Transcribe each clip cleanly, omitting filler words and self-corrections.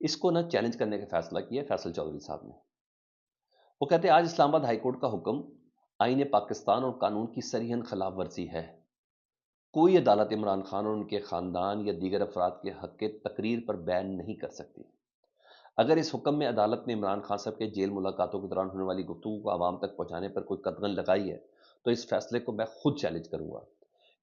اس کو نہ چیلنج کرنے کا فیصلہ کیا فیصل چودھری صاحب نے. وہ کہتے ہیں آج اسلام آباد ہائی کورٹ کا حکم آئین پاکستان اور قانون کی صریحاً خلاف ورزی ہے. کوئی عدالت عمران خان اور ان کے خاندان یا دیگر افراد کے حق کے تقریر پر بین نہیں کر سکتی. اگر اس حکم میں عدالت نے عمران خان صاحب کے جیل ملاقاتوں کے دوران ہونے والی گفتگو کو عوام تک پہنچانے پر کوئی قدغن لگائی ہے تو اس فیصلے کو میں خود چیلنج کروں گا.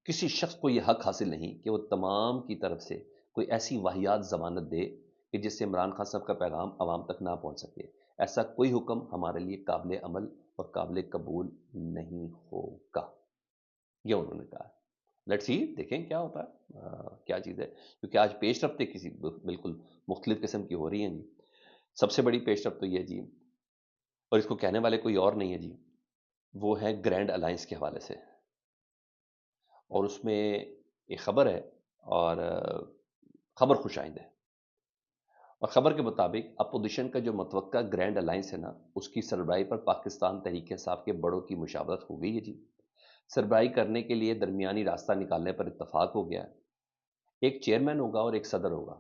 کسی شخص کو یہ حق حاصل نہیں کہ وہ تمام کی طرف سے کوئی ایسی واہیات ضمانت دے کہ جس سے عمران خان صاحب کا پیغام عوام تک نہ پہنچ سکے. ایسا کوئی حکم ہمارے لیے قابل عمل اور قابل قبول نہیں ہوگا. یہ انہوں نے کہا. لیٹس سی دیکھیں کیا ہوتا ہے کیا چیز ہے، کیونکہ آج پیش رفتیں کسی بالکل مختلف قسم کی ہو رہی ہیں جی. سب سے بڑی پیش رفت تو یہ جی، اور اس کو کہنے والے کوئی اور نہیں ہے جی، وہ ہے گرینڈ الائنس کے حوالے سے. اور اس میں ایک خبر ہے، اور خبر خوش آئند ہے. اور خبر کے مطابق اپوزیشن کا جو متوقع گرینڈ الائنس ہے نا، اس کی سربراہی پر پاکستان تحریک انصاف کے بڑوں کی مشاورت ہو گئی ہے جی. سربراہی کرنے کے لیے درمیانی راستہ نکالنے پر اتفاق ہو گیا ہے. ایک چیئرمین ہوگا اور ایک صدر ہوگا.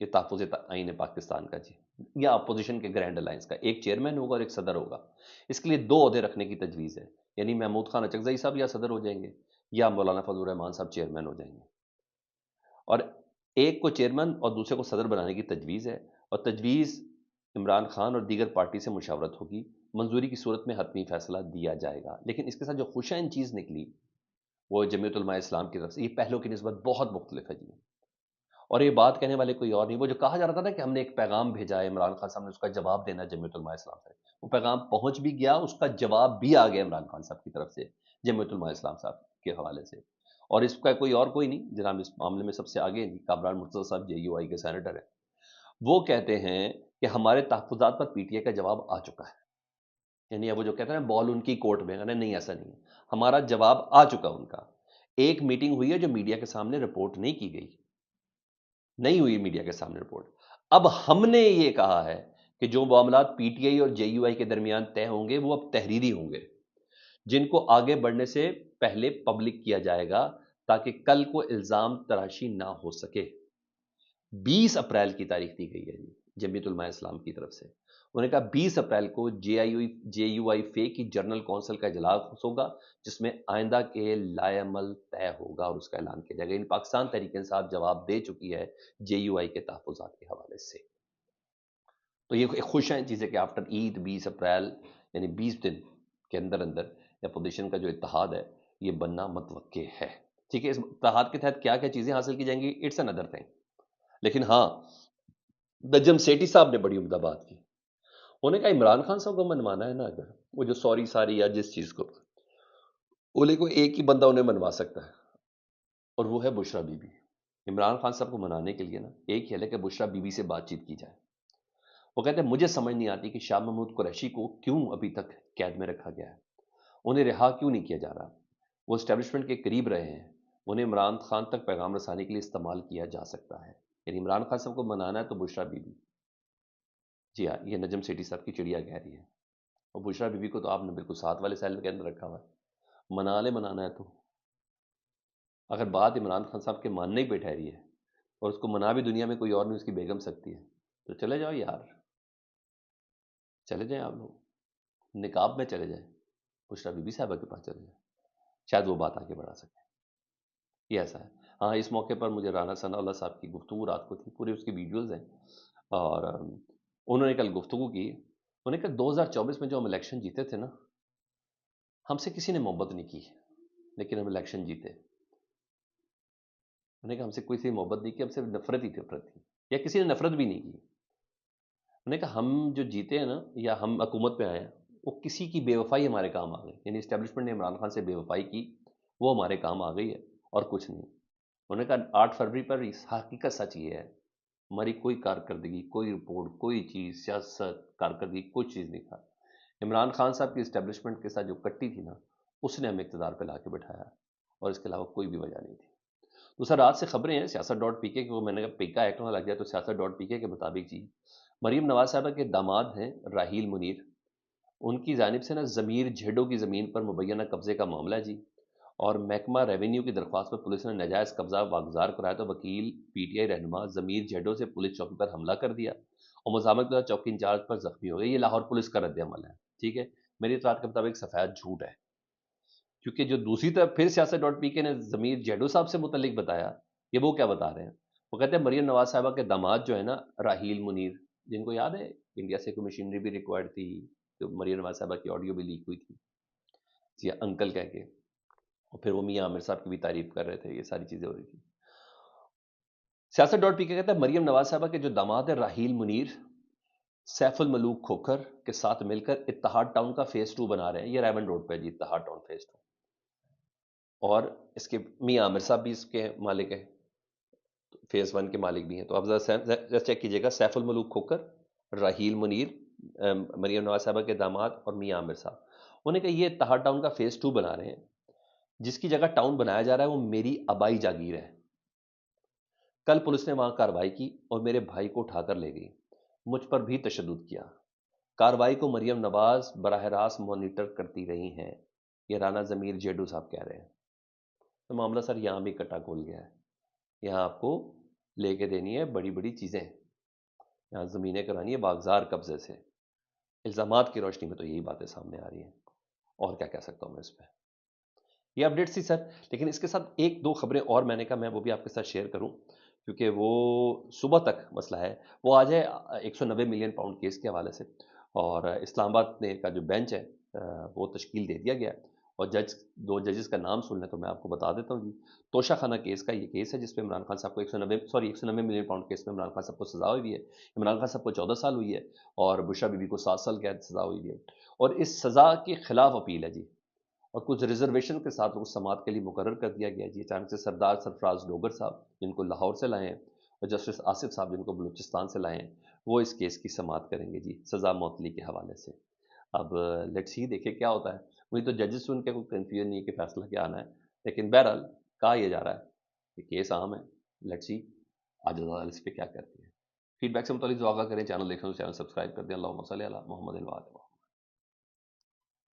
یہ تحفظ آئین پاکستان کا جی، یا اپوزیشن کے گرینڈ الائنس کا ایک چیئرمین ہوگا اور ایک صدر ہوگا. اس کے لیے 2 عہدے رکھنے کی تجویز ہے، یعنی محمود خان اچکزئی صاحب یا صدر ہو جائیں گے یا مولانا فضل الرحمان صاحب چیئرمین ہو جائیں گے. اور ایک کو چیئرمین اور دوسرے کو صدر بنانے کی تجویز ہے. اور تجویز عمران خان اور دیگر پارٹی سے مشاورت ہوگی. منظوری کی صورت میں حتمی فیصلہ دیا جائے گا. لیکن اس کے ساتھ جو خوشائن چیز نکلی وہ جمعیت علماء اسلام کی طرف سے، یہ پہلوں کی نسبت بہت مختلف ہے جی. اور یہ بات کہنے والے کوئی اور نہیں. وہ جو کہا جا رہا تھا نا کہ ہم نے ایک پیغام بھیجا ہے عمران خان صاحب نے، اس کا جواب دینا جمعیت علماء اسلام سے، وہ پیغام پہنچ بھی گیا، اس کا جواب بھی آ گیا عمران خان صاحب کی طرف سے جمعیت علماء اسلام صاحب کے حوالے سے. اور اس کا کوئی اور کوئی نہیں، جناب اس معاملے میں سب سے آگے ہیں کامران مرتضی صاحب جے یو آئی کے سینیٹر ہیں. وہ کہتے ہیں کہ ہمارے تحفظات پر پی ٹی آئی کا جواب آ چکا ہے. یعنی اب وہ جو کہتے ہیں نا بال ان کی کورٹ میں، نہیں ایسا نہیں ہے، ہمارا جواب آ چکا ان کا. ایک میٹنگ ہوئی ہے جو میڈیا کے سامنے رپورٹ نہیں کی گئی، نہیں ہوئی میڈیا کے سامنے رپورٹ. اب ہم نے یہ کہا ہے کہ جو معاملات پی ٹی آئی اور جے یو آئی کے درمیان طے ہوں گے وہ اب تحریری ہوں گے، جن کو آگے بڑھنے سے پہلے پبلک کیا جائے گا تاکہ کل کو الزام تراشی نہ ہو سکے. 20 اپریل کی تاریخ دی گئی ہے جی جمعیت علماء اسلام کی طرف سے. انہوں نے کہا 20 اپریل کو جے یو آئی فے کی جنرل کونسل کا اجلاس ہوگا جس میں آئندہ کے لائے عمل طے ہوگا اور اس کا اعلان کیا جائے گا. پاکستان تحریک انصاف جواب دے چکی ہے جے یو آئی کے تحفظات کے حوالے سے. تو یہ ایک خوش ہیں چیزیں کہ آفٹر عید 20 اپریل یعنی 20 دن کے اندر اندر اپوزیشن کا جو اتحاد ہے یہ بننا متوقع ہے. ٹھیک ہے، اس اتحاد کے تحت کیا کیا چیزیں حاصل کی جائیں گی اٹس اندر تھنگ. لیکن ہاں، نجم سیٹھی صاحب نے بڑی عمدہ بات کی. انہوں نے کہا عمران خان صاحب کو منوانا ہے نا، اگر وہ جو ساری یا جس چیز کو اولے کو ایک ہی بندہ انہیں منوا سکتا ہے اور وہ ہے بشرا بی بی. عمران خان صاحب کو منانے کے لیے نا ایک ہی ہے کہ بشرا بی بی سے بات چیت کی جائے. وہ کہتے ہیں مجھے سمجھ نہیں آتی کہ شاہ محمود قریشی کو کیوں ابھی تک قید میں رکھا گیا ہے، انہیں رہا کیوں نہیں کیا جا رہا. وہ اسٹیبلشمنٹ کے قریب رہے ہیں، انہیں عمران خان تک پیغام رسانے کے لیے استعمال کیا جا سکتا ہے. یعنی عمران خان صاحب کو منانا ہے تو بشرا بی بی. جی ہاں، یہ نجم سیٹھی صاحب کی چڑیا کہہ رہی ہے. اور بشرا بی بی کو تو آپ نے بالکل ساتھ والے سیل کے اندر رکھا ہوا ہے. منانا ہے تو اگر بات عمران خان صاحب کے ماننے پہ ٹھہری ہے اور اس کو منا بھی دنیا میں کوئی اور نہیں اس کی بیگم سکتی ہے تو چلے جاؤ یار، چلے جائیں آپ لوگ نکاب میں چلے جائیں، بشرا بی بی صاحبہ کے پاس چلے جائیں، شاید وہ بات آگے بڑھا سکیں. یہ ایسا ہے. ہاں، اس موقع پر مجھے رانا ثناء اللہ صاحب کی گفتگو رات کو تھی، پورے اس کی ویڈیوز ہیں. اور انہوں نے کل گفتگو کی. انہوں نے کہا 2024 میں جو ہم الیکشن جیتے تھے نا، ہم سے کسی نے محبت نہیں کی لیکن ہم الیکشن جیتے. انہوں نے کہا ہم سے کوئی سی محبت نہیں کی، ہم سے نفرت ہی تھی یا کسی نے نفرت بھی نہیں کی. انہوں نے کہا ہم جو جیتے ہیں نا یا ہم حکومت پہ آئے ہیں وہ کسی کی بے وفائی ہمارے کام آ گئی. یعنی اسٹیبلشمنٹ نے عمران خان سے بے وفائی کی، وہ ہمارے کام آ گئی ہے اور کچھ نہیں. انہوں نے کہا 8 فروری پر حقیقت سچ یہ ہے، ہماری کوئی کارکردگی، کوئی رپورٹ، کوئی چیز، سیاست، کارکردگی، کوئی چیز نہیں تھا. عمران خان صاحب کی اسٹیبلشمنٹ کے ساتھ جو کٹی تھی نا اس نے ہمیں اقتدار پہ لا کے بٹھایا، اور اس کے علاوہ کوئی بھی وجہ نہیں تھی. دوسرا رات سے خبریں ہیں سیاست ڈاٹ پی کے وہ میں نے کہا پیکا ایکٹ نہ لگ جائے تو سیاست ڈاٹ پی کے مطابق جی مریم نواز صاحبہ کے داماد ہیں راحیل منیر، ان کی جانب سے نا ضمیر جھیڈوں کی زمین پر مبینہ قبضے کا معاملہ ہے جی. اور محکمہ ریونیو کی درخواست پر پولیس نے ناجائز قبضہ واگزار کرایا تو وکیل پی ٹی آئی رہنما ضمیر جیڈو سے پولیس چوکی پر حملہ کر دیا اور مزاحمت کے بعد چوکی انچارج پر زخمی ہو گئے. یہ لاہور پولیس کا رد عمل ہے. ٹھیک ہے، میری اطلاعات کے مطابق سفید جھوٹ ہے، کیونکہ جو دوسری طرف پھر سیاست ڈاٹ پی کے نے ضمیر جیڈو صاحب سے متعلق بتایا، یہ وہ کیا بتا رہے ہیں؟ وہ کہتے ہیں مریم نواز صاحبہ کے داماد جو ہے نا راحیل منیر، جن کو یاد ہے انڈیا سے کوئی مشینری بھی ریکوائرڈ تھی، تو مریم نواز صاحبہ کی آڈیو بھی لیک ہوئی تھی جی انکل کہہ کے، اور پھر وہ میاں عامر صاحب کی بھی تعریف کر رہے تھے، یہ ساری چیزیں ہو رہی تھی. سیاست ڈاٹ پی کے کہتا ہے مریم نواز صاحبہ کے جو داماد ہے راحیل منیر سیف الملوک کھوکھر کے ساتھ مل کر اتحاد ٹاؤن کا فیز 2 بنا رہے ہیں. یہ ریمنڈ روڈ پہ جی اتحاد ٹاؤن فیز 2، اور اس کے میاں عامر صاحب بھی اس کے مالک ہیں، فیز 1 کے مالک بھی ہیں. تو آپ ذرا چیک کیجئے گا، سیف الملوک کھوکھر، راحیل منیر، مریم نواز صاحبہ کے داماد اور میاں عامر صاحب. انہوں نے کہا یہ اتحاد ٹاؤن کا فیز 2 بنا رہے ہیں، جس کی جگہ ٹاؤن بنایا جا رہا ہے وہ میری آبائی جاگیر ہے. کل پولیس نے وہاں کارروائی کی اور میرے بھائی کو اٹھا کر لے گئی، مجھ پر بھی تشدد کیا. کارروائی کو مریم نواز براہ راست مانیٹر کرتی رہی ہیں، یہ رانا ضمیر جیڈو صاحب کہہ رہے ہیں. تو معاملہ سر یہاں بھی کٹا کھول گیا ہے. یہاں آپ کو لے کے دینی ہے بڑی بڑی چیزیں، یہاں زمینیں کرانی ہے واگزار قبضے سے. الزامات کی روشنی میں تو یہی باتیں سامنے آ رہی ہیں، اور کیا کہہ سکتا ہوں میں اس پہ. یہ اپڈیٹ تھی سر، لیکن اس کے ساتھ ایک دو خبریں اور میں نے کہا میں وہ بھی آپ کے ساتھ شیئر کروں، کیونکہ وہ صبح تک مسئلہ ہے. وہ آج ہے 190 ملین پاؤنڈ کیس کے حوالے سے، اور اسلام آباد نے کا جو بینچ ہے وہ تشکیل دے دیا گیا ہے. اور دو ججز کا نام سن لیں تو میں آپ کو بتا دیتا ہوں جی. توشہ خانہ کیس کا یہ کیس ہے جس پہ عمران خان صاحب کو 190 ملین پاؤنڈ کیس میں عمران خان صاحب کو سزا ہوئی ہے. عمران خان صاحب کو 14 سال ہوئی ہے اور بشرا بی بی کو 7 سال قید سزا ہوئی ہے. اور اس سزا کے خلاف اپیل ہے جی، اور کچھ ریزرویشن کے ساتھ اس سماعت کے لیے مقرر کر دیا گیا جی. اچانک سے سردار سرفراز ڈوگر صاحب جن کو لاہور سے لائے ہیں، اور جسٹس آصف صاحب جن کو بلوچستان سے لائے ہیں، وہ اس کیس کی سماعت کریں گے جی سزا معطلی کے حوالے سے. اب لیٹس سی دیکھیں کیا ہوتا ہے. مجھے تو ججز سن کے کوئی کنفیوژن نہیں ہے کہ فیصلہ کیا آنا ہے، لیکن بہرحال کہا یہ جا رہا ہے کہ کیس عام ہے. لیٹس سی آج اس پہ کیا کرتی ہے. فیڈ بیک سے متعلق جو آگاہ کریں، چینل دیکھیں تو چینل سبسکرائب کر دیں. اللہم صلی علی محمد الوات.